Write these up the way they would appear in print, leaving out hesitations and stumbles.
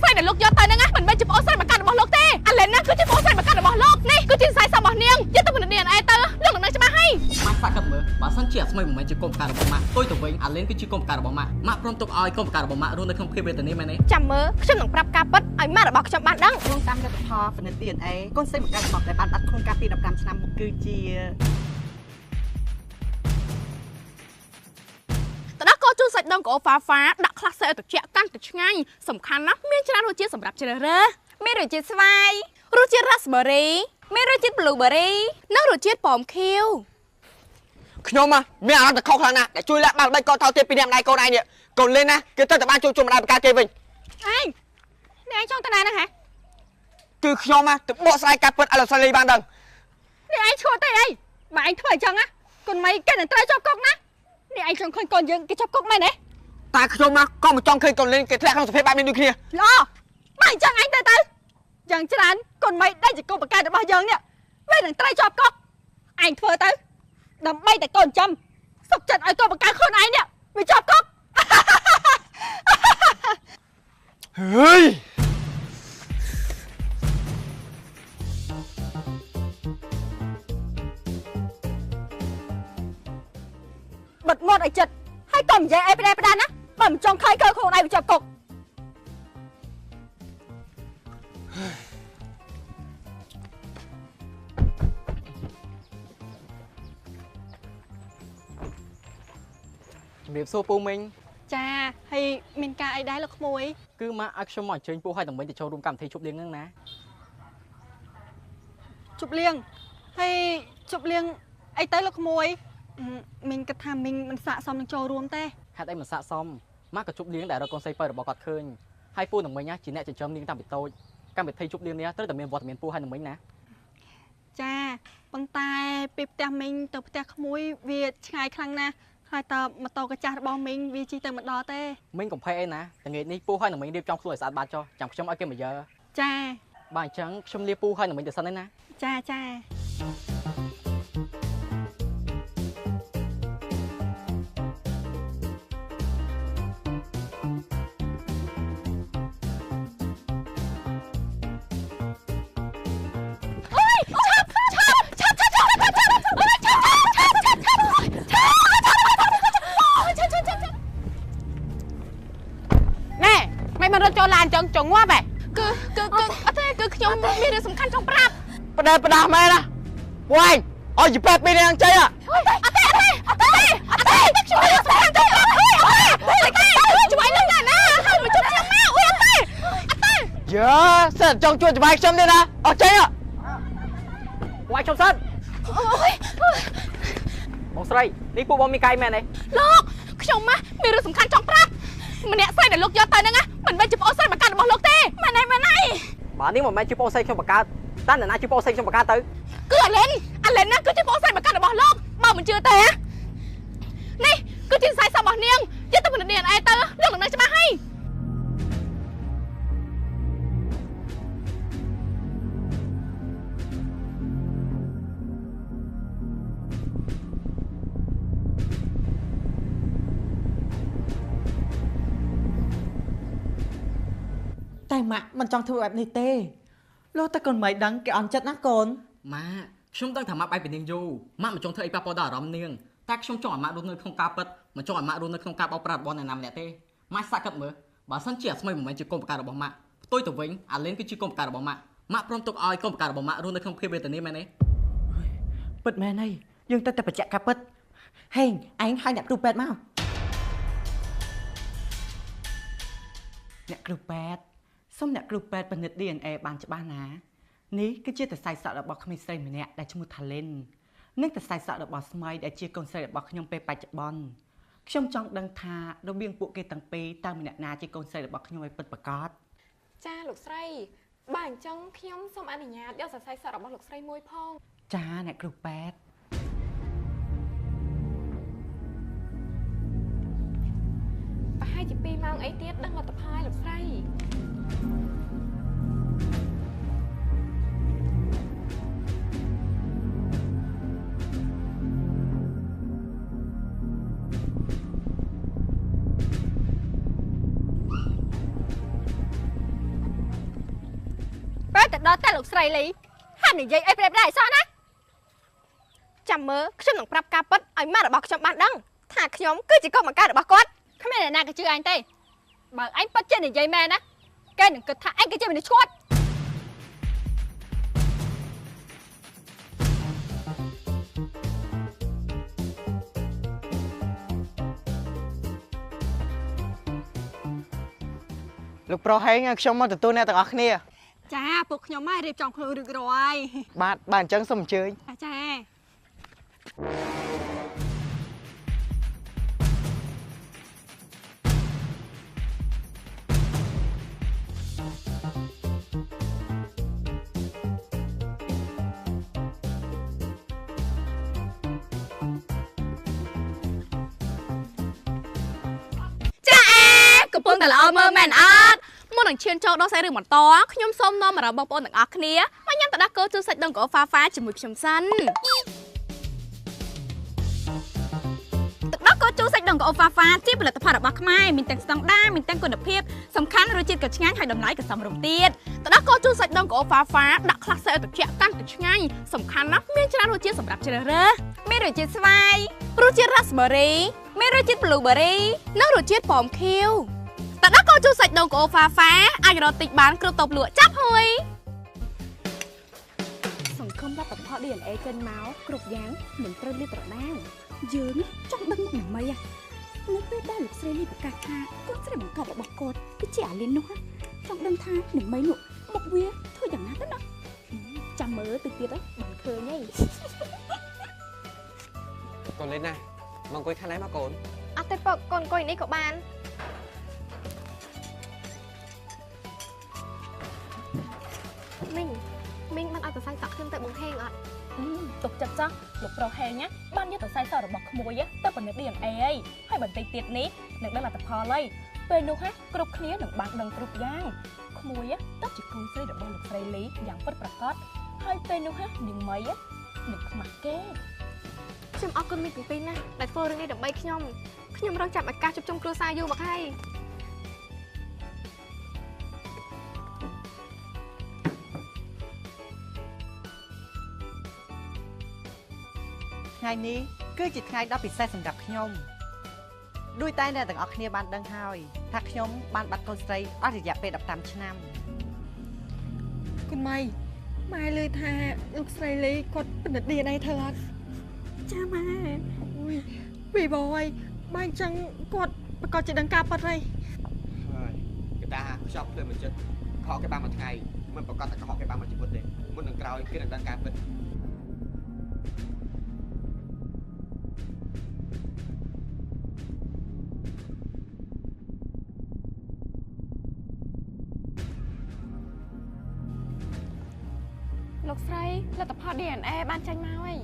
ស្រីដែលលោកយកទៅហ្នឹងមិនមែនជាប្អូនស្រីបង្កើតរបស់លោកទេអាឡែនណាគឺជាប្អូនស្រីបង្កើតរបស់លោកនេះគឺជាខ្សែសរបស់នាងយកទៅពិនិត្យ DNA ទៅលោកនឹងច្បាស់ហើយម៉ាក់សាក់កាត់មើលបើសិនជាអាស្មីមិនមែនជាកូនបង្កើតរបស់ម៉ាក់ទុយទៅវិញអាឡែនគឺជាកូនបង្កើតរបស់ម៉ាក់ម៉ាក់ព្រមទុកឲ្យកូនបង្កើតរបស់ម៉ាក់រស់នៅក្នុងភាពវេទនាមែនទេចាំមើលខ្ញុំនឹងប្រាប់ការពិតឲ្យម៉ាក់របស់ខ្ញុំបានដឹងក្នុងតាមលទ្ធផលពិនិត្យ DNA កូនស្រីបង្កើតរបស់ដែលបានដាត់ខ្លួនកាលពី15ឆ្នាំមកគឺជាតើកោជូនសាច់ដុំកោហ្វាហ្វាដាក់ខ្លះសេឲ្យត្រជាក់កាន់តែឆ្ងាញ់សំខាន់ណាស់មានច្រើនរសជាតិសម្រាប់ជ្រើសរើសមានរសជាតិស្វាយរសជាតិ raspberry មានរសជាតិ blueberry និងរសជាតិប៉ោមខៀវខ្ញុំមានអារម្មណ៍តែខុសខ្លាំងណាស់ដែលជួយលាក់បាល់3កូនថោទៀតពីអ្នកម្ដាយកូនឯងនេះកូនលេងណាគេទៅតែបានជួបជុំម្ដាយបង្កើតគេវិញឯងអ្នកឯងចង់ទៅណាហ្នឹងហ៎គឺខ្ញុំទៅបកស្រាយការពិតឲ្យលោកស្រីលីបានដឹងអ្នកឯងឈួតទេអីបើឯងធ្វើអញ្ចឹងណាកូនម៉ៃគេនឹងត្រូវជាប់គុកណាអ្នកឯងចង់ឃើញកូនយើងគេជាប់គុកមែនទេតែខ្ញុំក៏មិនចង់ឃើញកូនលេងគេធ្លាក់ក្នុងសភាពបែបនេះដូចគ្នាល្អបើអញ្ចឹងឯងទៅយ៉ាងច្រើនកូនម៉ៃដែលជាកូនបង្កើតរបស់យើងនេះវានឹងត្រូវជាប់គុកឯងធ្វើទៅដើម្បីតែកូនចាំសុខចិត្តឲ្យកូនបង្កើតខ្លួនឯងនេះវាជាប់គុកហើយបិទមាត់ឲ្យចិត្តហើយកុំនិយាយអីផ្ដែផ្ដាណាបើមិនចង់ឃើញខ្លួនឯងវាជាប់គុកជំរាបសួរពូមីងចាហើយមានការអីដែរលោកក្មួយគឺម៉ាក់ឲ្យខ្ញុំមកអញ្ជើញពូឲ្យដើម្បីទៅចូលរួមកម្មវិធីជប់លៀងហ្នឹងណាជប់លៀងហើយជប់លៀងអីទៅលោកក្មួយមីងគិតថាមីងមិនស័ក្តិសមនឹងចូលរួមទេហេតុអីមិនស័ក្តិសមម៉ាក់ក៏ជប់លៀងដែលរកកូនស្រីពៅរបស់គាត់ឃើញហើយពូនឹងមិញជាអ្នកចិញ្ចឹមនាងតាំងពីតូចកម្មវិធីជប់លៀងនេះត្រូវតែមានវត្តមានពូហើយនឹងមិញណាចាប៉ុន្តែពីផ្ទះមីងទៅផ្ទះក្មួយវាឆ្ងាយខ្លាំងណាស់ហើយតើម៉ូតូកាចាស់របស់មីងវាជិះទៅមិនដល់ទេមីងកុំភ័យអីណាថ្ងៃនេះពូហើយនឹងមីងរៀបចំខ្លួនឲ្យស្អាតបាតចុះចាំខ្ញុំឲ្យគេមកយើចាបាទអញ្ចឹងខ្ញុំលាពូហើយនឹងមីងទៅសិនទេណាចាចង់ងាប់ហ៎គឺអត់ទេគឺខ្ញុំមានរឿងសំខាន់ចង់ប្រាប់បដិបដាស់មែនណាវ៉ៃអោយពេទ្យពីនឹងចេះអត់ទេខ្ញុំមានរឿងសំខាន់ចង់ប្រាប់ជួយនឹងណាហើយមកជួយខ្ញុំមកអត់ទេយើសិនចង់ជួយច្បាយខ្ញុំទេណាអត់ចេះវ៉ៃខ្ញុំសិនបងស្រីនេះពូបងមានកាយមែនទេលោកខ្ញុំមានរឿងសំខាន់ចង់ប្រាប់ម្នាក់ស្រីដែលលោកយកទៅហ្នឹងមិនមែនជាប្អូនស្រីបង្កើតរបស់លោកទេមែនហើយបាទនេះមិនមែនជាប្អូនស្រីខ្ញុំបង្កើតតែនរណាជាប្អូនស្រីខ្ញុំបង្កើតទៅគឺអាឡែនណាគឺជាប្អូនស្រីបង្កើតរបស់លោកបើមិនជឿទេនេះគឺជាខ្សែសរបស់នាងយកទៅពិនិត្យ DNA ទៅលោកនឹងច្បាស់ហើយតែម៉ាក់មិនចង់ធ្វើបែបនេះទេលោកតែកូនមិនដឹងគេអន់ចិត្តណាកូនម៉ាក់ខ្ញុំដឹងថាម៉ាក់បែកពីនាងយូរម៉ាក់មិនចង់ធ្វើអីប៉ះពាល់ដល់អារម្មណ៍នាងតែខ្ញុំចង់ឲ្យម៉ាក់រស់នៅក្នុងការពិតមិនចង់ឲ្យម៉ាក់រស់នៅក្នុងការបោកប្រាស់របស់អ្នកណាម្នាក់ទេម៉ាក់សាក់កាត់មើលបើសិនជាអាស្មីមិនមែនជាកូនបង្កើតរបស់ម៉ាក់ផ្ទុយទៅវិញអាឡែនគឺជាកូនបង្កើតរបស់ម៉ាក់ម៉ាក់ព្រមទុកឲ្យកូនបង្កើតរបស់ម៉ាក់រស់នៅក្នុងភាពវេទនាមែនទេពិតមែនហើយយើងទៅតែបញ្ជាក់ការពិតហេងឯងឲ្យអ្នកគ្រូពេទ្យមកអ្នកគ្រូពេទ្យសូមអ្នកគ្រូពេទ្យពិនិត្យ DNA បានច្បាស់ណានេះគឺជាសរសៃសក់របស់ក្មេងស្រីម្នាក់ដែលឈ្មោះថាលិននិងសរសៃសក់របស់ស្មីដែលជាកូនស្រីរបស់ខ្ញុំពេលបច្ចុប្បន្នខ្ញុំចង់ដឹងថារវាងពួកគេទាំងពីរតើម្នាក់ណាជាកូនស្រីរបស់ខ្ញុំឲ្យពិតប្រាកដចាលោកស្រីបើអញ្ចឹងខ្ញុំសូមអនុញ្ញាតយកសរសៃសក់របស់លោកស្រីមួយផងចាអ្នកគ្រូពេទ្យប្រហែលជា2ម៉ោងអីទៀតដឹងលទ្ធផលលោកស្រី តែដល់តែលោកស្រីលីហាក់និយាយអីប្រាប់ដែរសោះណា ចាំមើលខ្ញុំនឹងប្រាប់ការពិតឲ្យម៉ាក់របស់ខ្ញុំបានដឹងថាខ្ញុំគឺជាកូនបង្ការរបស់គាត់ គ្មានអ្នកណាក៏ជឿអញទេបើអញពិតជានិយាយមែនណាគេនឹងគិតថាអញគឺជាមនុស្សឈួត លោកប្រុសហេងខ្ញុំមកទទួលអ្នកទាំងអស់គ្នា ចាពួកខ្ញុំមករៀបចំខ្លួនរួចរាល់ហើយ បាទអញ្ចឹងសូមអញ្ជើញ ចា កំពុងតែល្អមើលមែនអត់មុននឹងឈានចូលដល់សាច់រឿងបន្តខ្ញុំសូមនាំមកដល់បងប្អូនទាំងអស់គ្នាមកញ៉ាំទឹកដោះគោជូរសាច់ដុំកោហ្វាហ្វាជាមួយខ្ញុំសិនទឹកដោះគោជូរសាច់ដុំកោហ្វាហ្វាជាផលិតផលរបស់ខ្មែរមានទាំងស្តង់ដារមានទាំងគុណភាពសំខាន់រសជាតិក៏ឆ្ងាញ់ហើយតម្លៃក៏សមរម្យទៀតទឹកដោះគោជូរសាច់ដុំកោហ្វាហ្វាដាក់ខ្លះសេឲ្យត្រជាក់កាន់តែឆ្ងាញ់សំខាន់ណាស់មានច្រើនរសជាតិសម្រាប់ជ្រើសរើសមានរសជាតិស្វាយរសជាតិ raspberry មានរសជាតិ blueberry និងរសជាតិប៉ោមខៀវទឹកដោះគោជូរសាច់ដូងកោហ្វាហ្វាអាចរកទិញបានគ្រប់តូបលក់ចាប់ហួយសង្ឃឹមថាផល DNA ចេញមកគ្រប់យ៉ាងមិនត្រូវលាតត្រដាងយើងចង់ដឹងមុខម៉េចនៅពេលដែលលោកស្រីនេះប្រកាសថាកូនស្រីបង្កើតរបស់គាត់គឺជាអាលីននោះចង់ដឹងថានឹងម៉េចនោះមុខវាធ្វើយ៉ាងណាទៅណាចាំមើលទៅទៀតបានឃើញហី កូនលេងណាមកអង្គុយខាងនេះមកកូន អត់ទេពកកូនអង្គុយនេះក៏បានមីងបានឲ្យទៅសាយសក់ខ្ញុំទៅបងហេងអត់ ទុកចិត្តចាស់លោកប្រុសហេងណាបានយកទៅសាយសក់របស់ក្មួយទៅពិនិត្យ DNA ហើយបន្តិចទៀតនេះនឹងដឹងលទ្ធផលហើយពេលនោះគ្រប់គ្នានឹងបានដឹងគ្រប់យ៉ាងក្មួយទៅជាកូនស្រីរបស់លោកស្រីលីយ៉ាងពិតប្រាកដហើយពេលនោះនាងមីនឹងខ្មាស់គេ ខ្ញុំអរគុណមីងពីពីណាដែលធ្វើរឿងនេះដើម្បីខ្ញុំរងចាំឱកាសជួបជុំគ្រួសារយូរមកហើយ ថ្ងៃនេះគឺជាថ្ងៃដ៏ពិសេសសម្រាប់ខ្ញុំដូចតែអ្នកទាំងអស់គ្នាបានដឹងហើយថាខ្ញុំបានបាត់កូនស្រីអស់រយៈពេល15ឆ្នាំ គុណម៉ៃម៉ែលើថាលោកស្រីលីគាត់ពិនិត្យ DNA ធ្វើអត់ចាម៉ែអូយពីបយម៉ែអញ្ចឹងគាត់ប្រកាសជាដឹងការពិតហើយ ហើយគេថាខ្ចប់ភ្លើងមួយចិត្តខកគេបានមួយថ្ងៃមិនប្រកាសតែខកគេបានមួយជីវិតទេមុននឹងក្រោយគេនឹងដឹងការពិត លោកស្រីលទ្ធផល DNA បានចេញមកហើយ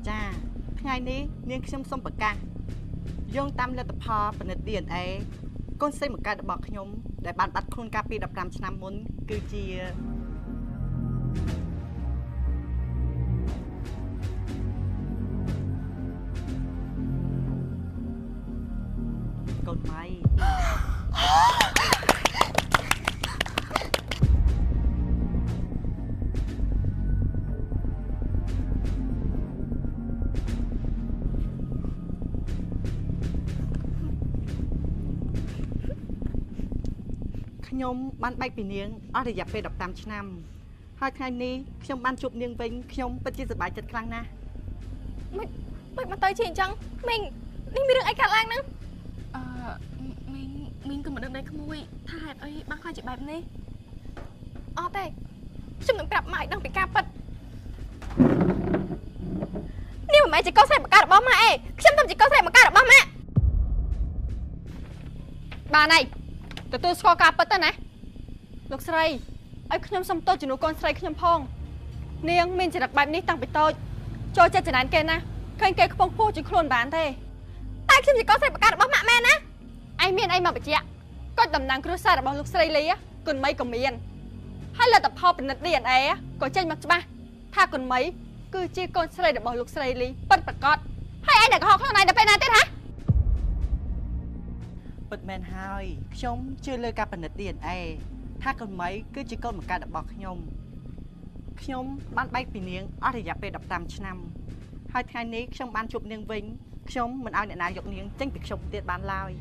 ចាថ្ងៃនេះនាងខ្ញុំសូមប្រកាសយោងតាមលទ្ធផលពិនិត្យ DNA កូនស្រីបង្កើតរបស់ខ្ញុំដែលបានបាត់ខ្លួនកាលពី15ឆ្នាំមុនគឺជាកូនម៉ៃ ខ្ញុំបានបែកពីនាងអស់រយៈពេល15ឆ្នាំហើយថ្ងៃនេះខ្ញុំបានជួបនាងវិញខ្ញុំពិតជាសប្បាយចិត្តខ្លាំងណាស់ មិនមកទៅជាអញ្ចឹងមីងនេះមានរឿងអីកើតឡើងហ្នឹង មីងក៏មិនដឹងដែរក្មួយថាហេតុអីបានខ្លាចជាបែបនេះ អត់ទេខ្ញុំនឹងប្រាប់ម៉ែឲ្យដឹងពីការពិតនេះមិនមែនជាកូនស្រីបង្កើតរបស់ម៉ែអេខ្ញុំតែជាកូនស្រីបង្កើតរបស់ម៉ែ បានហើយទទួលស្គាល់ការពិតទៅណាលោកស្រីឲ្យខ្ញុំសុំទោសជំនួសកូនស្រីខ្ញុំផងនាងមានចរិតបែបនេះតាំងពីតូចចូលចិត្តចំណានគេណាឃើញគេខ្ពង់ខ្ពស់ជាងខ្លួនបានទេ តែខ្ញុំជាកូនស្រីបង្កើតរបស់ម៉ាក់មែនណា ឯងមានអីមកបញ្ជាក់គាត់តំណាងគ្រួសាររបស់លោកស្រីលីគុណមីក៏មាន ហើយលទ្ធផលពិនិត្យ DNA ក៏ចេញមកច្បាស់ថាកូនមីគឺជាកូនស្រីរបស់លោកស្រីលីពិតប្រាកដហើយឯងតែកុហកខ្លួនឯងដល់ពេលណាទៀតហ៎ ពិតមែនហើយខ្ញុំជឿលើការពិនិត្យ DNA ថាកូនមីគឺជាកូនបង្កើតរបស់ខ្ញុំបានបែកពីនាងអស់រយៈពេល15ឆ្នាំ ហើយថ្ងៃនេះខ្ញុំបានជួបនាងវិញខ្ញុំមិនឲ្យអ្នកណាយកនាងចេញពីខ្ញុំទៀតបានឡើយ